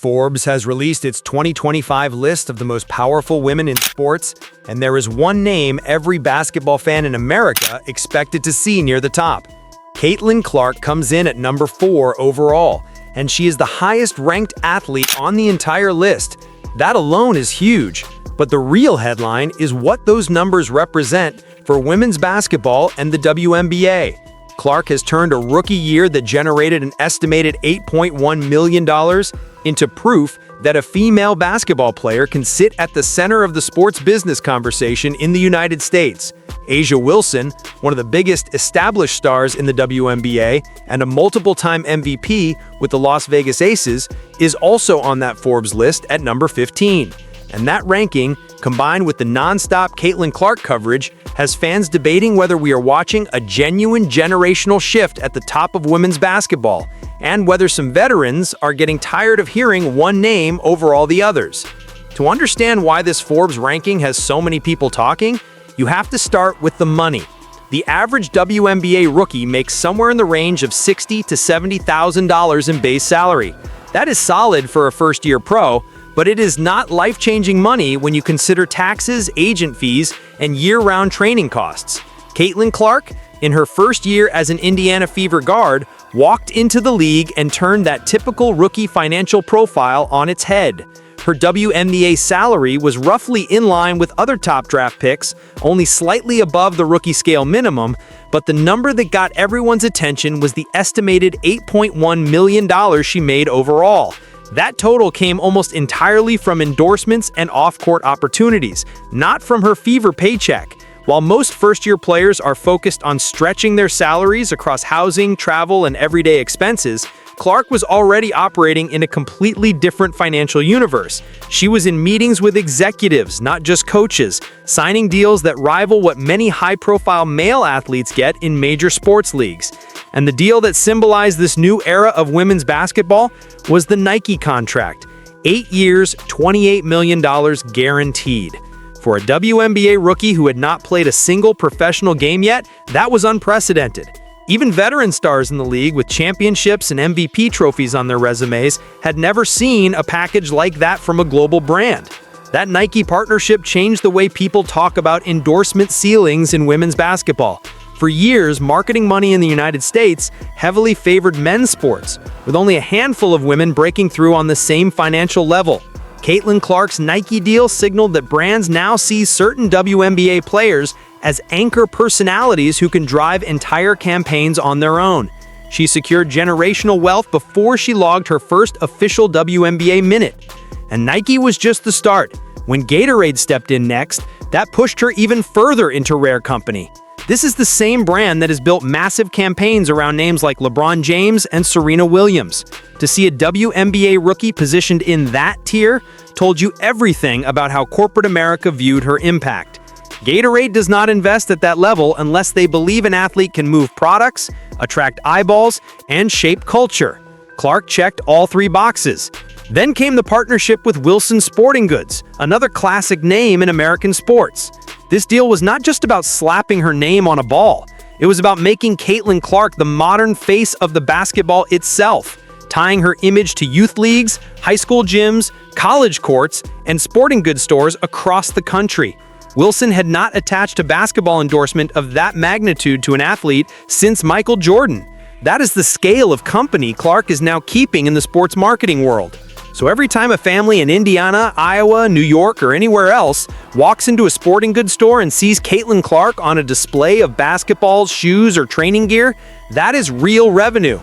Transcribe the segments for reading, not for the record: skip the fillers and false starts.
Forbes has released its 2025 list of the most powerful women in sports, and there is one name every basketball fan in America expected to see near the top. Caitlin Clark comes in at number 4 overall, and she is the highest-ranked athlete on the entire list. That alone is huge, but the real headline is what those numbers represent for women's basketball and the WNBA. Clark has turned a rookie year that generated an estimated $8.1 million into proof that a female basketball player can sit at the center of the sports business conversation in the United States. A'ja Wilson, one of the biggest established stars in the WNBA and a multiple-time MVP with the Las Vegas Aces, is also on that Forbes list at number 15. And that ranking, combined with the non-stop Caitlin Clark coverage, has fans debating whether we are watching a genuine generational shift at the top of women's basketball, and whether some veterans are getting tired of hearing one name over all the others. To understand why this Forbes ranking has so many people talking, you have to start with the money. The average WNBA rookie makes somewhere in the range of $60,000 to $70,000 in base salary. That is solid for a first-year pro, but it is not life-changing money when you consider taxes, agent fees, and year-round training costs. Caitlin Clark, in her first year as an Indiana Fever guard, walked into the league and turned that typical rookie financial profile on its head. Her WNBA salary was roughly in line with other top draft picks, only slightly above the rookie scale minimum, but the number that got everyone's attention was the estimated $8.1 million she made overall. That total came almost entirely from endorsements and off-court opportunities, not from her Fever paycheck. While most first-year players are focused on stretching their salaries across housing, travel, and everyday expenses, Clark was already operating in a completely different financial universe. She was in meetings with executives, not just coaches, signing deals that rival what many high-profile male athletes get in major sports leagues. And the deal that symbolized this new era of women's basketball was the Nike contract. 8 years, $28 million guaranteed. For a WNBA rookie who had not played a single professional game yet, that was unprecedented. Even veteran stars in the league with championships and MVP trophies on their resumes had never seen a package like that from a global brand. That Nike partnership changed the way people talk about endorsement ceilings in women's basketball. For years, marketing money in the United States heavily favored men's sports, with only a handful of women breaking through on the same financial level. Caitlin Clark's Nike deal signaled that brands now see certain WNBA players as anchor personalities who can drive entire campaigns on their own. She secured generational wealth before she logged her first official WNBA minute. And Nike was just the start. When Gatorade stepped in next, that pushed her even further into rare company. This is the same brand that has built massive campaigns around names like LeBron James and Serena Williams. To see a WNBA rookie positioned in that tier told you everything about how corporate America viewed her impact. Gatorade does not invest at that level unless they believe an athlete can move products, attract eyeballs, and shape culture. Clark checked all 3 boxes. Then came the partnership with Wilson Sporting Goods, another classic name in American sports. This deal was not just about slapping her name on a ball. It was about making Caitlin Clark the modern face of the basketball itself, tying her image to youth leagues, high school gyms, college courts, and sporting goods stores across the country. Wilson had not attached a basketball endorsement of that magnitude to an athlete since Michael Jordan. That is the scale of company Clark is now keeping in the sports marketing world. So every time a family in Indiana, Iowa, New York, or anywhere else walks into a sporting goods store and sees Caitlin Clark on a display of basketballs, shoes, or training gear, that is real revenue.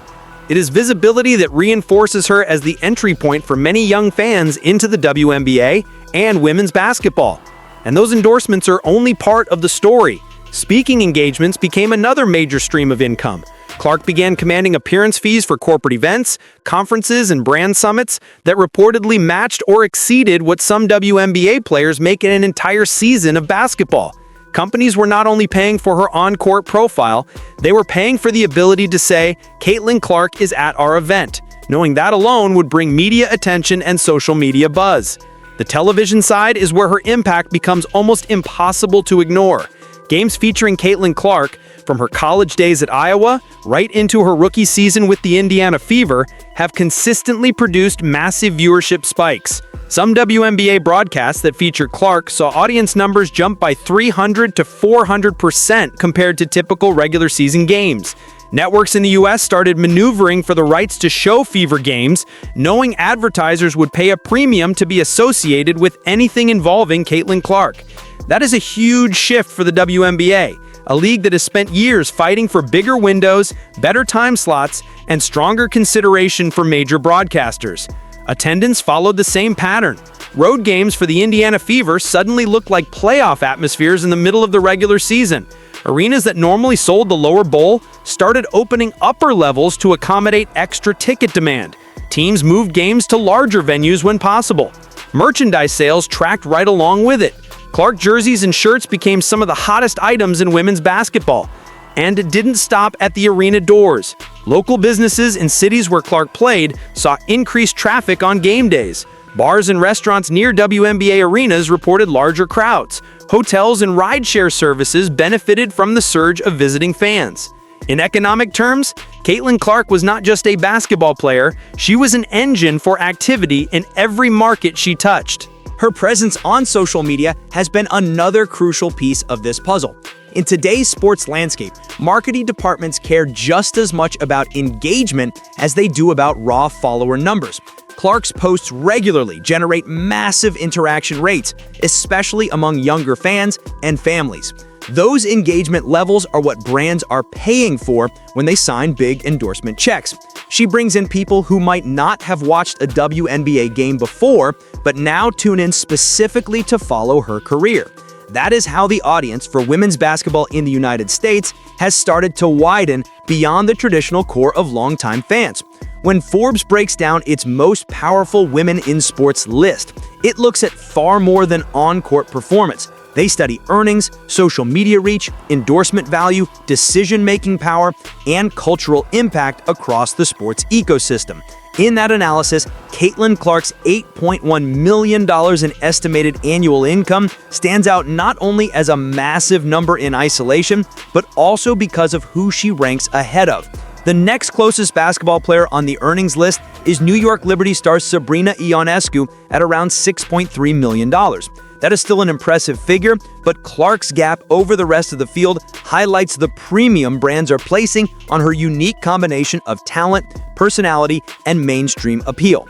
It is visibility that reinforces her as the entry point for many young fans into the WNBA and women's basketball. And those endorsements are only part of the story. Speaking engagements became another major stream of income. Clark began commanding appearance fees for corporate events, conferences, and brand summits that reportedly matched or exceeded what some WNBA players make in an entire season of basketball. Companies were not only paying for her on-court profile, they were paying for the ability to say, "Caitlin Clark is at our event," knowing that alone would bring media attention and social media buzz. The television side is where her impact becomes almost impossible to ignore. Games featuring Caitlin Clark, from her college days at Iowa right into her rookie season with the Indiana Fever, have consistently produced massive viewership spikes. Some WNBA broadcasts that feature Clark saw audience numbers jump by 300 to 400% compared to typical regular season games. Networks in the US started maneuvering for the rights to show Fever games, knowing advertisers would pay a premium to be associated with anything involving Caitlin Clark. That is a huge shift for the WNBA, a league that has spent years fighting for bigger windows, better time slots, and stronger consideration for major broadcasters. Attendance followed the same pattern. Road games for the Indiana Fever suddenly looked like playoff atmospheres in the middle of the regular season. Arenas that normally sold the lower bowl started opening upper levels to accommodate extra ticket demand. Teams moved games to larger venues when possible. Merchandise sales tracked right along with it. Clark jerseys and shirts became some of the hottest items in women's basketball. And it didn't stop at the arena doors. Local businesses in cities where Clark played saw increased traffic on game days. Bars and restaurants near WNBA arenas reported larger crowds. Hotels and rideshare services benefited from the surge of visiting fans. In economic terms, Caitlin Clark was not just a basketball player, she was an engine for activity in every market she touched. Her presence on social media has been another crucial piece of this puzzle. In today's sports landscape, marketing departments care just as much about engagement as they do about raw follower numbers. Clark's posts regularly generate massive interaction rates, especially among younger fans and families. Those engagement levels are what brands are paying for when they sign big endorsement checks. She brings in people who might not have watched a WNBA game before, but now tune in specifically to follow her career. That is how the audience for women's basketball in the United States has started to widen beyond the traditional core of longtime fans. When Forbes breaks down its most powerful women in sports list, it looks at far more than on-court performance. They study earnings, social media reach, endorsement value, decision-making power, and cultural impact across the sports ecosystem. In that analysis, Caitlin Clark's $8.1 million in estimated annual income stands out not only as a massive number in isolation, but also because of who she ranks ahead of. The next closest basketball player on the earnings list is New York Liberty star Sabrina Ionescu at around $6.3 million. That is still an impressive figure, but Clark's gap over the rest of the field highlights the premium brands are placing on her unique combination of talent, personality, and mainstream appeal.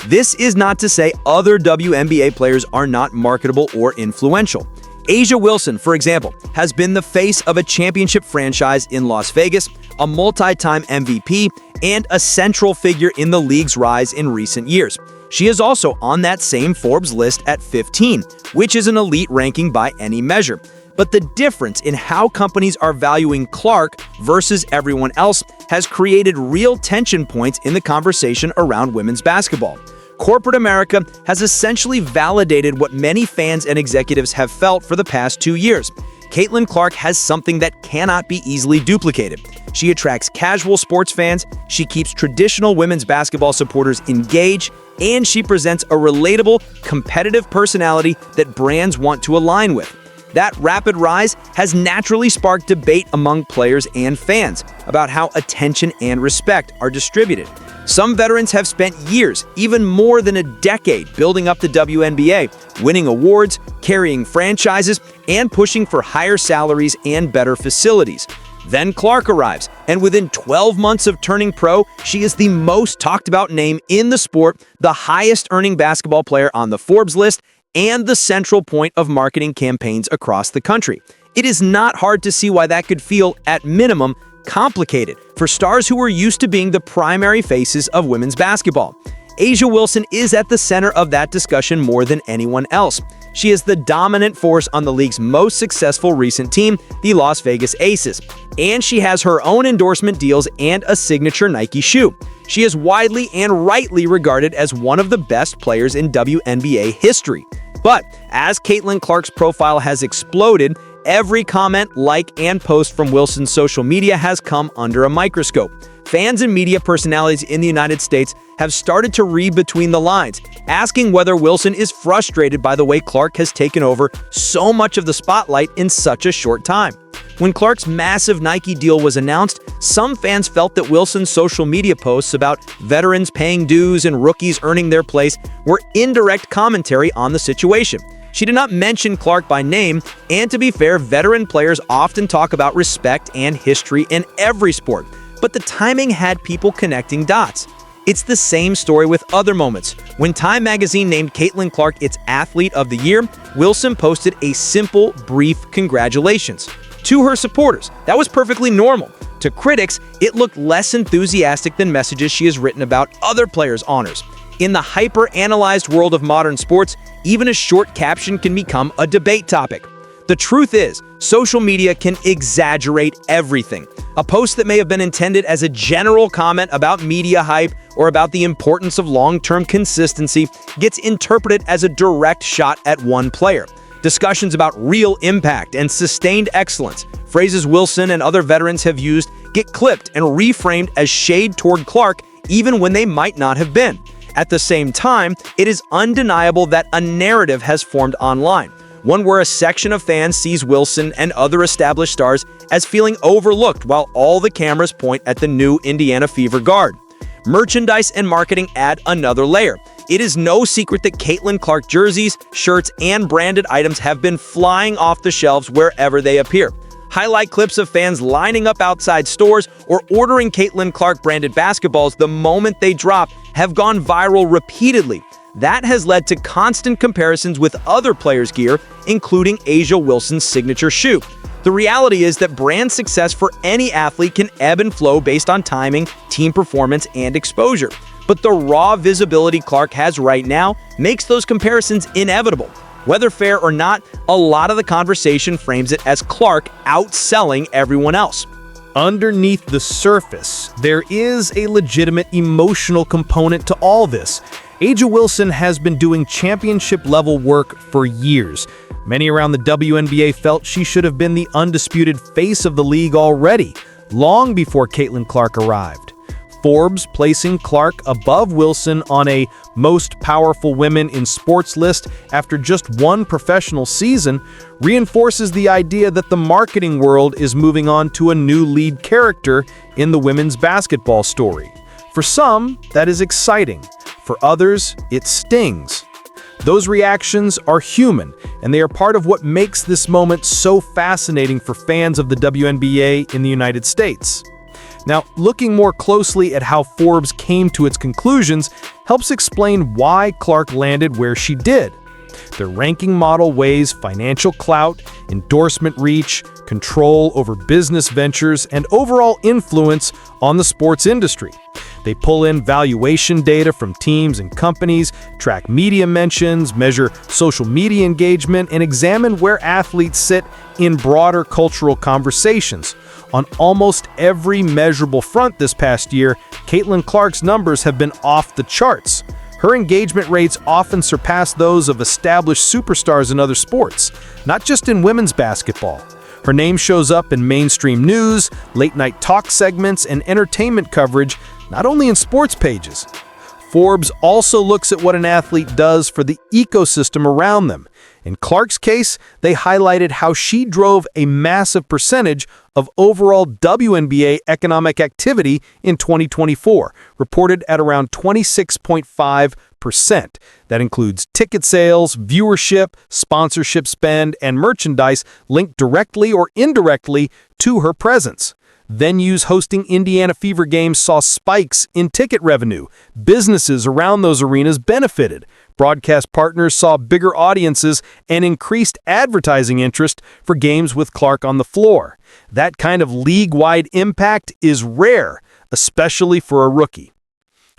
This is not to say other WNBA players are not marketable or influential. A'ja Wilson, for example, has been the face of a championship franchise in Las Vegas, a multi-time MVP, and a central figure in the league's rise in recent years. She is also on that same Forbes list at 15, which is an elite ranking by any measure. But the difference in how companies are valuing Clark versus everyone else has created real tension points in the conversation around women's basketball. Corporate America has essentially validated what many fans and executives have felt for the past 2 years. Caitlin Clark has something that cannot be easily duplicated. She attracts casual sports fans, she keeps traditional women's basketball supporters engaged, and she presents a relatable, competitive personality that brands want to align with. That rapid rise has naturally sparked debate among players and fans about how attention and respect are distributed. Some veterans have spent years, even more than a decade, building up the WNBA, winning awards, carrying franchises, and pushing for higher salaries and better facilities. Then Clark arrives, and within 12 months of turning pro, she is the most talked about name in the sport, the highest earning basketball player on the Forbes list, and the central point of marketing campaigns across the country. It is not hard to see why that could feel, at minimum, complicated for stars who are used to being the primary faces of women's basketball. A'ja Wilson is at the center of that discussion more than anyone else. She is the dominant force on the league's most successful recent team, the Las Vegas Aces, and she has her own endorsement deals and a signature Nike shoe. She is widely and rightly regarded as one of the best players in WNBA history. But as Caitlin Clark's profile has exploded, every comment, like, and post from Wilson's social media has come under a microscope. Fans and media personalities in the United States have started to read between the lines, asking whether Wilson is frustrated by the way Clark has taken over so much of the spotlight in such a short time. When Clark's massive Nike deal was announced, some fans felt that Wilson's social media posts about veterans paying dues and rookies earning their place were indirect commentary on the situation. She did not mention Clark by name, and to be fair, veteran players often talk about respect and history in every sport, but the timing had people connecting dots. It's the same story with other moments. When Time magazine named Caitlin Clark its Athlete of the Year, Wilson posted a simple, brief congratulations. To her supporters, that was perfectly normal. To critics, it looked less enthusiastic than messages she has written about other players' honors. In the hyper-analyzed world of modern sports, even a short caption can become a debate topic. The truth is, social media can exaggerate everything. A post that may have been intended as a general comment about media hype or about the importance of long-term consistency gets interpreted as a direct shot at one player. Discussions about real impact and sustained excellence, phrases Wilson and other veterans have used, get clipped and reframed as shade toward Clark even when they might not have been. At the same time, it is undeniable that a narrative has formed online, one where a section of fans sees Wilson and other established stars as feeling overlooked while all the cameras point at the new Indiana Fever guard. Merchandise and marketing add another layer. It is no secret that Caitlin Clark jerseys, shirts, and branded items have been flying off the shelves wherever they appear. Highlight clips of fans lining up outside stores or ordering Caitlin Clark branded basketballs the moment they drop have gone viral repeatedly. That has led to constant comparisons with other players' gear, including A'ja Wilson's signature shoe. The reality is that brand success for any athlete can ebb and flow based on timing, team performance, and exposure. But the raw visibility Clark has right now makes those comparisons inevitable. Whether fair or not, a lot of the conversation frames it as Clark outselling everyone else. Underneath the surface, there is a legitimate emotional component to all this. A'ja Wilson has been doing championship-level work for years. Many around the WNBA felt she should have been the undisputed face of the league already, long before Caitlin Clark arrived. Forbes placing Clark above Wilson on a Most Powerful Women in Sports list after just one professional season reinforces the idea that the marketing world is moving on to a new lead character in the women's basketball story. For some, that is exciting. For others, it stings. Those reactions are human, and they are part of what makes this moment so fascinating for fans of the WNBA in the United States. Now, looking more closely at how Forbes came to its conclusions helps explain why Clark landed where she did. Their ranking model weighs financial clout, endorsement reach, control over business ventures, and overall influence on the sports industry. They pull in valuation data from teams and companies, track media mentions, measure social media engagement, and examine where athletes sit in broader cultural conversations. On almost every measurable front this past year, Caitlin Clark's numbers have been off the charts. Her engagement rates often surpass those of established superstars in other sports, not just in women's basketball. Her name shows up in mainstream news, late-night talk segments, and entertainment coverage, not only in sports pages. Forbes also looks at what an athlete does for the ecosystem around them. In Clark's case, they highlighted how she drove a massive percentage of overall WNBA economic activity in 2024, reported at around 26.5%. That includes ticket sales, viewership, sponsorship spend, and merchandise linked directly or indirectly to her presence. Venues hosting Indiana Fever games saw spikes in ticket revenue. Businesses around those arenas benefited. Broadcast partners saw bigger audiences and increased advertising interest for games with Clark on the floor. That kind of league-wide impact is rare, especially for a rookie.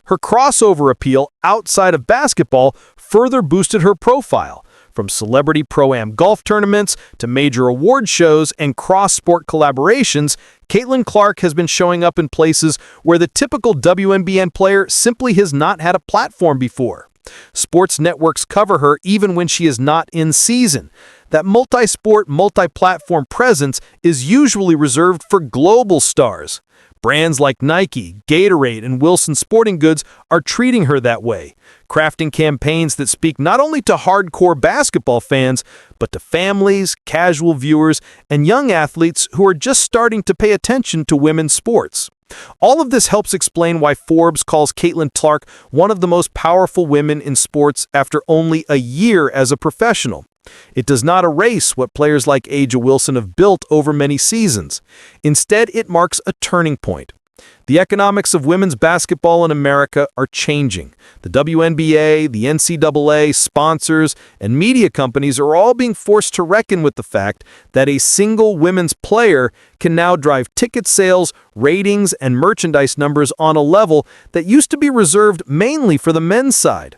Her crossover appeal outside of basketball further boosted her profile. From celebrity pro-am golf tournaments to major award shows and cross-sport collaborations, Caitlin Clark has been showing up in places where the typical WNBA player simply has not had a platform before. Sports networks cover her even when she is not in season. That multi-sport, multi-platform presence is usually reserved for global stars. Brands like Nike, Gatorade, and Wilson Sporting Goods are treating her that way, crafting campaigns that speak not only to hardcore basketball fans, but to families, casual viewers, and young athletes who are just starting to pay attention to women's sports. All of this helps explain why Forbes calls Caitlin Clark one of the most powerful women in sports after only a year as a professional. It does not erase what players like A'ja Wilson have built over many seasons. Instead, it marks a turning point. The economics of women's basketball in America are changing. The WNBA, the NCAA, sponsors, and media companies are all being forced to reckon with the fact that a single women's player can now drive ticket sales, ratings, and merchandise numbers on a level that used to be reserved mainly for the men's side.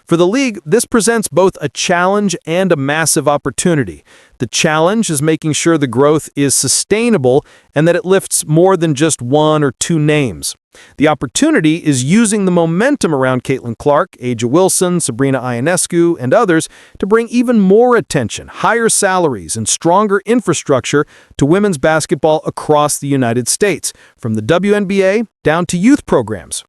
For the league, this presents both a challenge and a massive opportunity. The challenge is making sure the growth is sustainable and that it lifts more than just one or two names. The opportunity is using the momentum around Caitlin Clark, A'ja Wilson, Sabrina Ionescu, and others to bring even more attention, higher salaries, and stronger infrastructure to women's basketball across the United States, from the WNBA down to youth programs.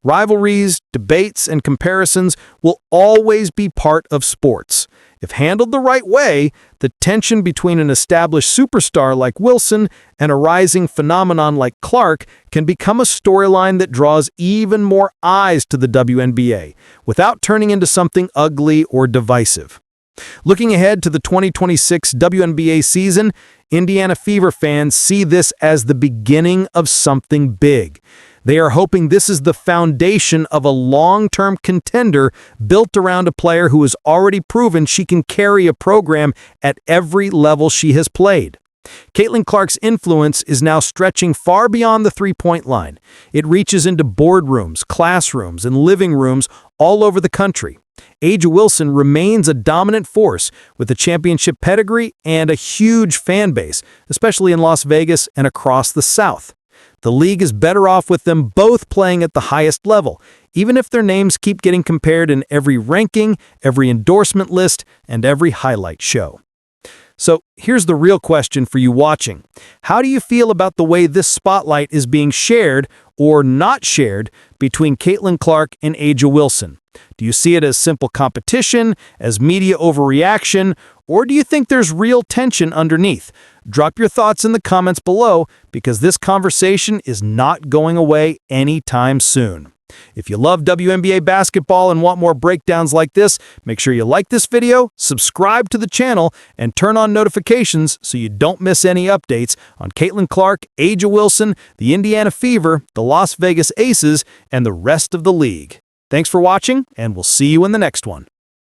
Rivalries, debates, and comparisons will always be part of sports. If handled the right way, the tension between an established superstar like Wilson and a rising phenomenon like Clark can become a storyline that draws even more eyes to the WNBA, without turning into something ugly or divisive. Looking ahead to the 2026 WNBA season, Indiana Fever fans see this as the beginning of something big. They are hoping this is the foundation of a long-term contender built around a player who has already proven she can carry a program at every level she has played. Caitlin Clark's influence is now stretching far beyond the three-point line. It reaches into boardrooms, classrooms, and living rooms all over the country. A'ja Wilson remains a dominant force with a championship pedigree and a huge fan base, especially in Las Vegas and across the South. The league is better off with them both playing at the highest level, even if their names keep getting compared in every ranking, every endorsement list, and every highlight show. So here's the real question for you watching. How do you feel about the way this spotlight is being shared or not shared between Caitlin Clark and A'ja Wilson? Do you see it as simple competition, as media overreaction, or do you think there's real tension underneath? Drop your thoughts in the comments below, because this conversation is not going away anytime soon. If you love WNBA basketball and want more breakdowns like this, make sure you like this video, subscribe to the channel, and turn on notifications so you don't miss any updates on Caitlin Clark, A'ja Wilson, the Indiana Fever, the Las Vegas Aces, and the rest of the league. Thanks for watching, and we'll see you in the next one.